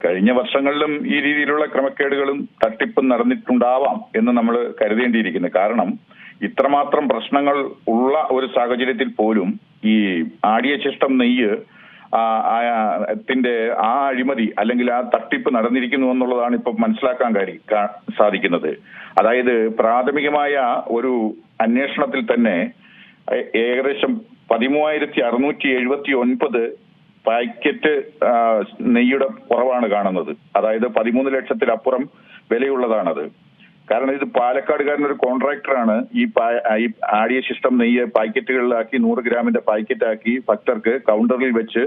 കഴിഞ്ഞ വർഷങ്ങളിലും ഈ രീതിയിലുള്ള ക്രമക്കേടുകളും തട്ടിപ്പും നടന്നിട്ടുണ്ടാവാം എന്ന് നമ്മൾ കരുതേണ്ടിയിരിക്കുന്നു. കാരണം ഇത്രമാത്രം പ്രശ്നങ്ങൾ ഉള്ള ഒരു സാഹചര്യത്തിൽ പോലും ഈ ആടിയ ശിഷ്ടം നെയ്യ് ത്തിന്റെ ആ അഴിമതി അല്ലെങ്കിൽ ആ തട്ടിപ്പ് നടന്നിരിക്കുന്നു എന്നുള്ളതാണ് ഇപ്പൊ മനസ്സിലാക്കാൻ സാധിക്കുന്നത്. അതായത് പ്രാഥമികമായ ഒരു അന്വേഷണത്തിൽ തന്നെ ഏകദേശം 13,679 പാക്കറ്റ് നെയ്യുടെ കുറവാണ് കാണുന്നത്. അതായത് 13 ലക്ഷത്തിലപ്പുറം വിലയുള്ളതാണത്. കാരണം ഇത് പാലക്കാടുകാരനൊരു കോൺട്രാക്ടറാണ് ഈ ആടിയ ശിഷ്ടം നെയ്യ് പാക്കറ്റുകളിലാക്കി 100 ഗ്രാമിന്റെ പാക്കറ്റാക്കി ഭക്തർക്ക് കൗണ്ടറിൽ വെച്ച്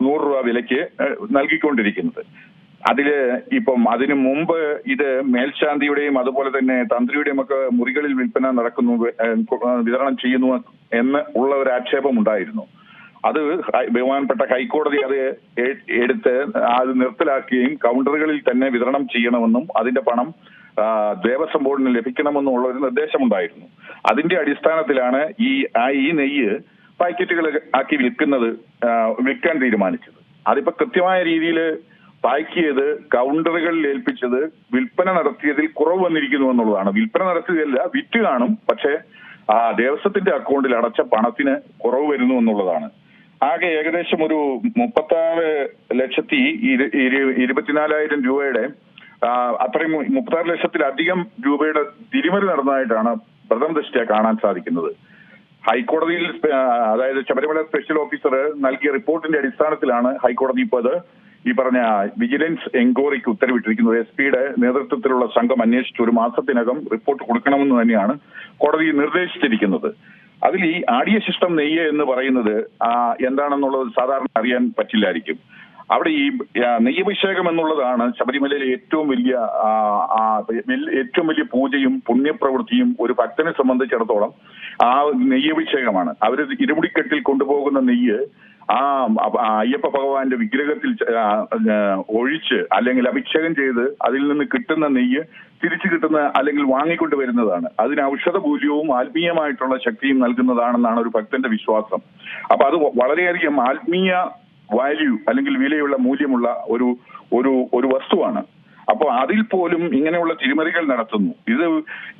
100 രൂപ വിലയ്ക്ക് നൽകിക്കൊണ്ടിരിക്കുന്നത്. ഇപ്പം അതിനു മുമ്പ് ഇത് മേൽശാന്തിയുടെയും അതുപോലെ തന്നെ തന്ത്രിയുടെയും ഒക്കെ മുറികളിൽ വിൽപ്പന നടക്കുന്നു, വിതരണം ചെയ്യുന്നു എന്ന് ഉള്ള ഒരു ആക്ഷേപം ഉണ്ടായിരുന്നു. അത് ബഹുമാനപ്പെട്ട ഹൈക്കോടതി അത് എടുത്ത് അത് നിർത്തലാക്കുകയും കൗണ്ടറുകളിൽ തന്നെ വിതരണം ചെയ്യണമെന്നും അതിന്റെ പണം ദേവസ്വം ബോർഡിന് ലഭിക്കണമെന്നുള്ള ഒരു നിർദ്ദേശമുണ്ടായിരുന്നു. അതിന്റെ അടിസ്ഥാനത്തിലാണ് ഈ നെയ്യ് പാക്കറ്റുകൾ ആക്കി വിൽക്കാൻ തീരുമാനിച്ചത്. അതിപ്പോ കൃത്യമായ രീതിയിൽ പാക്ക് ചെയ്ത് കൗണ്ടറുകളിൽ ഏൽപ്പിച്ചത് വിൽപ്പന നടത്തിയതിൽ കുറവ് വന്നിരിക്കുന്നു എന്നുള്ളതാണ്. വിൽപ്പന നടത്തിയതല്ല, വിറ്റ് കാണും, പക്ഷേ ദേവസ്വത്തിന്റെ അക്കൗണ്ടിൽ അടച്ച പണത്തിന് കുറവ് വരുന്നു എന്നുള്ളതാണ്. ആകെ ഏകദേശം ഒരു 36,24,000 രൂപയുടെ അത്രയും 36 ലക്ഷത്തിലധികം രൂപയുടെ തിരിമറി നടന്നതായിട്ടാണ് പ്രഥമ ദൃഷ്ട്യാ കാണാൻ സാധിക്കുന്നത്. ഹൈക്കോടതിയിൽ അതായത് ശബരിമല സ്പെഷ്യൽ ഓഫീസർ നൽകിയ റിപ്പോർട്ടിന്റെ അടിസ്ഥാനത്തിലാണ് ഹൈക്കോടതി ഇപ്പോൾ അത് ഈ പറഞ്ഞ വിജിലൻസ് എൻക്വയറിക്ക് ഉത്തരവിട്ടിരിക്കുന്നത്. എസ്.പിയുടെ നേതൃത്വത്തിലുള്ള സംഘം അന്വേഷിച്ച് 1 മാസത്തിനകം റിപ്പോർട്ട് കൊടുക്കണമെന്ന് തന്നെയാണ് കോടതി നിർദ്ദേശിച്ചിരിക്കുന്നത്. അതിൽ ഈ ആടിയ ശിഷ്ടം നെയ്യ് എന്ന് പറയുന്നത് എന്താണെന്നുള്ളത് സാധാരണ അറിയാൻ പറ്റില്ലായിരിക്കും. അവിടെ ഈ നെയ്യഭിഷേകം എന്നുള്ളതാണ് ശബരിമലയിലെ ഏറ്റവും വലിയ പൂജയും പുണ്യപ്രവൃത്തിയും ഒരു ഭക്തനെ സംബന്ധിച്ചിടത്തോളം ആ നെയ്യഭിഷേകമാണ്. അവര് ഇരുമുടിക്കെട്ടിൽ കൊണ്ടുപോകുന്ന നെയ്യ് അയ്യപ്പ ഭഗവാന്റെ വിഗ്രഹത്തിൽ ഒഴിച്ച് അല്ലെങ്കിൽ അഭിഷേകം ചെയ്ത് അതിൽ നിന്ന് കിട്ടുന്ന നെയ്യ് തിരിച്ചു കിട്ടുന്ന അല്ലെങ്കിൽ വാങ്ങിക്കൊണ്ട് വരുന്നതാണ്. അതിന് ഔഷധ മൂല്യവും ആത്മീയമായിട്ടുള്ള ശക്തിയും നൽകുന്നതാണെന്നാണ് ഒരു ഭക്തന്റെ വിശ്വാസം. അപ്പൊ അത് വളരെയധികം ആത്മീയ വാല്യൂ അല്ലെങ്കിൽ വിലയുള്ള മൂല്യമുള്ള ഒരു വസ്തുവാണ്. അപ്പോൾ അതിൽ പോലും ഇങ്ങനെയുള്ള തിരിമറികൾ നടത്തുന്നു. ഇത്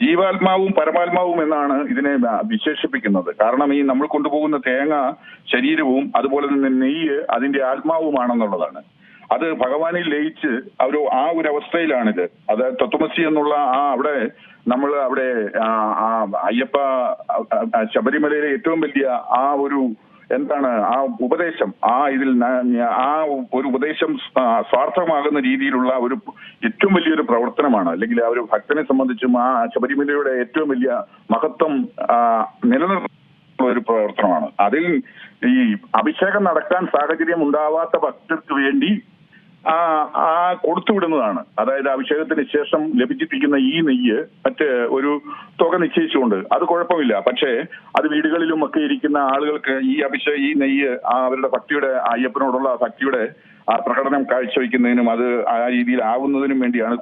ജീവാത്മാവും പരമാത്മാവും എന്നാണ് ഇതിനെ വിശേഷിപ്പിക്കുന്നത്. കാരണം ഈ നമ്മൾ കൊണ്ടുപോകുന്ന തേങ്ങ ശരീരവും അതുപോലെ തന്നെ നെയ്യ് അതിന്റെ ആത്മാവുമാണെന്നുള്ളതാണ്. അത് ഭഗവാനിൽ ലയിച്ച് ആ ഒരു അവസ്ഥയിലാണിത്. അത് തത്വമസി എന്നുള്ള അവിടെ നമ്മൾ അവിടെ അയ്യപ്പ ശബരിമലയിലെ ഏറ്റവും വലിയ എന്താണ് ഉപദേശം ഇതിൽ ഒരു ഉപദേശം സ്വാർത്ഥമാകുന്ന രീതിയിലുള്ള ഏറ്റവും വലിയൊരു പ്രവർത്തനമാണ്. അല്ലെങ്കിൽ ആ ഒരു ഭക്തനെ സംബന്ധിച്ചും ആ ശബരിമലയുടെ ഏറ്റവും വലിയ മഹത്വം നിലനിർത്തുന്ന ഒരു പ്രവർത്തനമാണ്. അതിൽ ഈ അഭിഷേകം നടക്കാൻ സാഹചര്യം ഉണ്ടാവാത്ത ഭക്തർക്ക് വേണ്ടി കൊടുത്തുവിടുന്നതാണ്. അതായത് അഭിഷേകത്തിന് ശേഷം ലഭിച്ചിരിക്കുന്ന ഈ നെയ്യ് ഒരു തുക നിശ്ചയിച്ചുകൊണ്ട് അത് കുഴപ്പമില്ല. പക്ഷേ അത് വീടുകളിലും ഒക്കെ ഇരിക്കുന്ന ആളുകൾക്ക് ഈ നെയ്യ് അവരുടെ ഭക്തിയുടെ അയ്യപ്പനോടുള്ള ഭക്തിയുടെ പ്രകടനം കാഴ്ചവെക്കുന്നതിനും അത് ആ രീതിയിൽ ആവുന്നതിനും വേണ്ടിയാണ്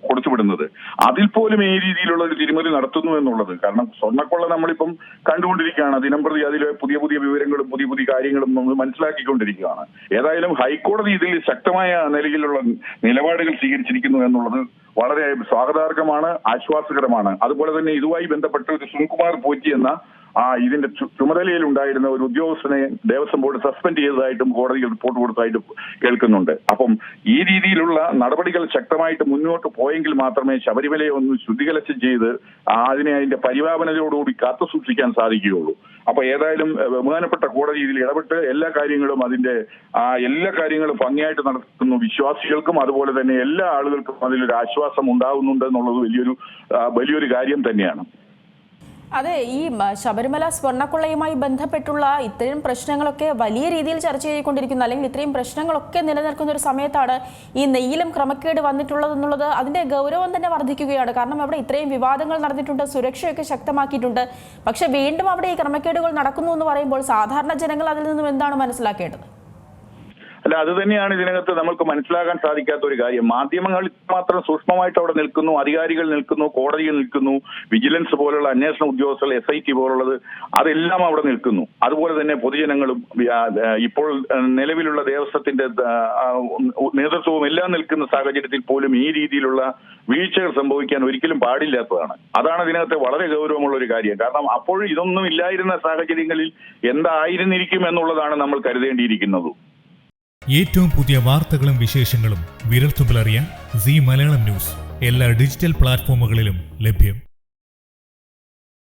കൊടുത്തുവിടുന്നത്. അതിൽ പോലും ഈ രീതിയിലുള്ള ഒരു തിരിമറി നടത്തുന്നു എന്നുള്ളത്. കാരണം സ്വർണ്ണക്കൊള്ള നമ്മളിപ്പം കണ്ടുകൊണ്ടിരിക്കുകയാണ്. ദിനംപ്രതി അതിലെ പുതിയ വിവരങ്ങളും പുതിയ കാര്യങ്ങളും നമ്മൾ മനസ്സിലാക്കിക്കൊണ്ടിരിക്കുകയാണ്. ഏതായാലും ഹൈക്കോടതി ഇതിൽ ശക്തമായ നിലയിലുള്ള നിലപാടുകൾ സ്വീകരിച്ചിരിക്കുന്നു എന്നുള്ളത് വളരെ സ്വാഗതാർഹമാണ്, ആശ്വാസകരമാണ്. അതുപോലെ തന്നെ ഇതുമായി ബന്ധപ്പെട്ട് ഒരു സുനിൽകുമാർ പോറ്റി എന്ന ഇതിന്റെ ചുമതലയിൽ ഉണ്ടായിരുന്ന ഒരു ഉദ്യോഗസ്ഥനെ ദേവസ്വം ബോർഡ് സസ്പെൻഡ് ചെയ്തതായിട്ടും കോടതിയിൽ റിപ്പോർട്ട് കൊടുത്തതായിട്ടും കേൾക്കുന്നുണ്ട്. അപ്പം ഈ രീതിയിലുള്ള നടപടികൾ ശക്തമായിട്ട് മുന്നോട്ട് പോയെങ്കിൽ മാത്രമേ ശബരിമലയെ ഒന്ന് ശുദ്ധികലശം ചെയ്ത് അതിന്റെ പരിപാലനയോടുകൂടി കാത്തു സൂക്ഷിക്കാൻ സാധിക്കുകയുള്ളൂ. അപ്പൊ ഏതായാലും ബഹുമാനപ്പെട്ട കോടതി ഇതിൽ ഇടപെട്ട് എല്ലാ കാര്യങ്ങളും ഭംഗിയായിട്ട് നടത്തുന്നു. വിശ്വാസികൾക്കും അതുപോലെ തന്നെ എല്ലാ ആളുകൾക്കും അതിലൊരു ആശ്വാസം ഉണ്ടാകുന്നുണ്ട് എന്നുള്ളത് വലിയൊരു കാര്യം തന്നെയാണ്. അതെ, ഈ ശബരിമല സ്വർണ്ണക്കൊള്ളയുമായി ബന്ധപ്പെട്ടുള്ള ഇത്രയും പ്രശ്നങ്ങളൊക്കെ വലിയ രീതിയിൽ ചർച്ച ചെയ്തുകൊണ്ടിരിക്കുന്ന അല്ലെങ്കിൽ ഇത്രയും പ്രശ്നങ്ങളൊക്കെ നിലനിൽക്കുന്ന ഒരു സമയത്താണ് ഈ നെയ്യിലും ക്രമക്കേട് വന്നിട്ടുള്ളതെന്നുള്ളത് അതിന്റെ ഗൗരവം തന്നെ വർദ്ധിക്കുകയാണ്. കാരണം അവിടെ ഇത്രയും വിവാദങ്ങൾ നടന്നിട്ടുണ്ട്, സുരക്ഷയൊക്കെ ശക്തമാക്കിയിട്ടുണ്ട്. പക്ഷെ വീണ്ടും അവിടെ ഈ ക്രമക്കേടുകൾ നടക്കുന്നു എന്ന് പറയുമ്പോൾ സാധാരണ ജനങ്ങൾ അതിൽ നിന്നും എന്താണ് മനസ്സിലാക്കേണ്ടത്? അല്ല, അത് തന്നെയാണ് ഇതിനകത്ത് നമുക്ക് മനസ്സിലാക്കാൻ സാധിക്കാത്ത ഒരു കാര്യം. മാധ്യമങ്ങൾ മാത്രം സൂക്ഷ്മമായിട്ട് അവിടെ നിൽക്കുന്നു, അധികാരികൾ നിൽക്കുന്നു, കോടതികൾ നിൽക്കുന്നു, വിജിലൻസ് പോലുള്ള അന്വേഷണ ഉദ്യോഗസ്ഥർ, SIT പോലുള്ളത്, അതെല്ലാം അവിടെ നിൽക്കുന്നു. അതുപോലെ തന്നെ പൊതുജനങ്ങളും ഇപ്പോൾ നിലവിലുള്ള ദേവസ്വത്തിന്റെ നേതൃത്വവും എല്ലാം നിൽക്കുന്ന സാഹചര്യത്തിൽ പോലും ഈ രീതിയിലുള്ള വീഴ്ചകൾ സംഭവിക്കാൻ ഒരിക്കലും പാടില്ലാത്തതാണ്. അതാണ് ഇതിനകത്ത് വളരെ ഗൗരവമുള്ള ഒരു കാര്യം. കാരണം അപ്പോൾ ഇതൊന്നും ഇല്ലായിരുന്ന സാഹചര്യങ്ങളിൽ എന്തായിരുന്നിരിക്കും എന്നുള്ളതാണ് നമ്മൾ കരുതേണ്ടിയിരിക്കുന്നത്. ഏറ്റവും പുതിയ വാർത്തകളും വിശേഷങ്ങളും വിരൽത്തുമ്പിലറിയാൻ സീ മലയാളം ന്യൂസ് എല്ലാ ഡിജിറ്റൽ പ്ലാറ്റ്ഫോമുകളിലും ലഭ്യം.